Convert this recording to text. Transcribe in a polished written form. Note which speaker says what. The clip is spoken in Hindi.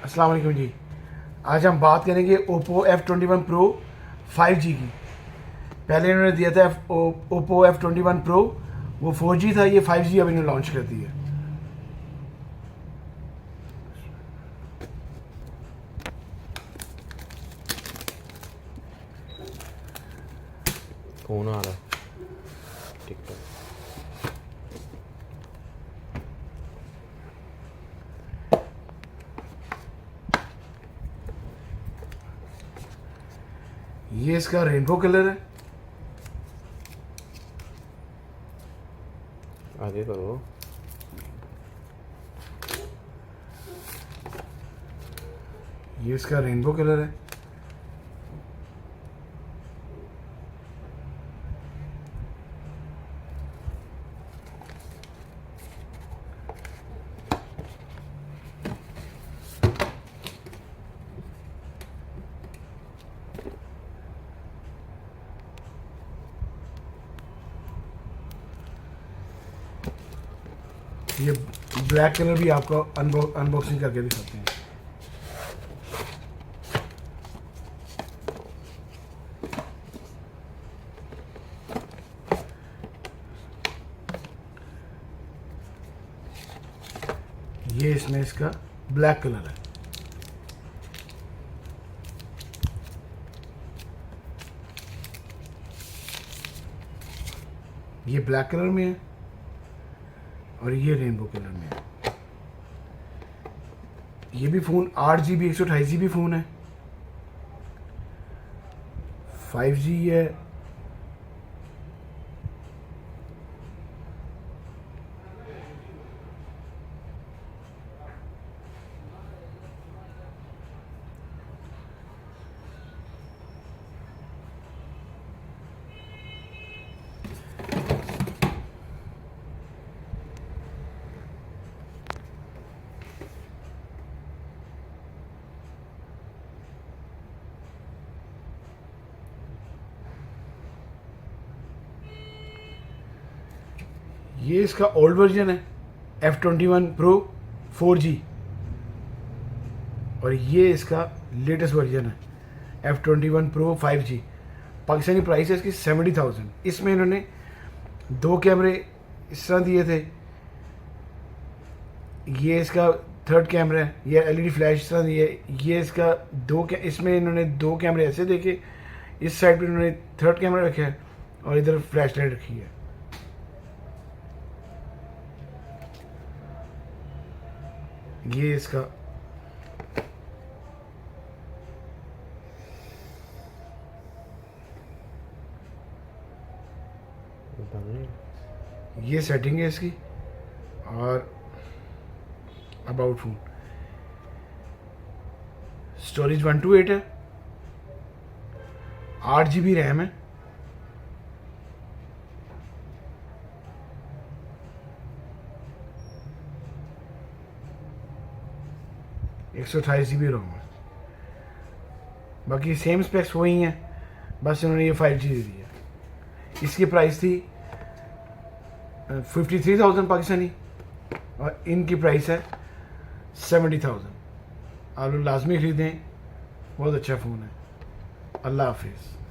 Speaker 1: अस्सलाम वालेकुम जी। आज हम बात करेंगे ओप्पो F21 Pro 5G की। पहले इन्होंने दिया था ओप्पो F21 Pro, वो 4G था, ये 5G अब इन्होंने लॉन्च कर दी है।
Speaker 2: फोन आ रहा है टिकटॉक।
Speaker 1: ये इसका रेनबो कलर है।
Speaker 2: आगे करो।
Speaker 1: ये इसका रेनबो कलर है। ये ब्लैक कलर भी आपको अनबॉक्सिंग करके दिखाते हैं। ये इसमें इसका ब्लैक कलर है। ये ब्लैक कलर में है और ये रेनबो कलर में है। ये भी फ़ोन 8GB 128GB फ़ोन है, 5G है। ये इसका ओल्ड वर्जन है F21 Pro 4G, और ये इसका लेटेस्ट वर्जन है F21 Pro 5G। Pakistani price है इसकी 70,000। इसमें इन्होंने दो कैमरे इस तरह दिए थे। ये इसका थर्ड कैमरा है, ये LED फ्लैश इस तरह दी है। ये इसका इसमें इन्होंने दो कैमरे ऐसे देखे, इस साइड पे इन्होंने थर्ड कैमरा रखा है और इधर फ्लैश लाइट रखी है। ये इसका ये सेटिंग है इसकी। और अबाउट फोन, स्टोरेज 128 है, 8GB रैम है। एक 128GB रोम है। बाकी सेम स्पेक्स वही हैं, बस इन्होंने ये 5G दे दिया। इसकी प्राइस थी 53,000 पाकिस्तानी और इनकी प्राइस है 70,000। आप लोग लाजमी ख़रीदें, बहुत अच्छा फ़ोन है। अल्लाह हाफिज़।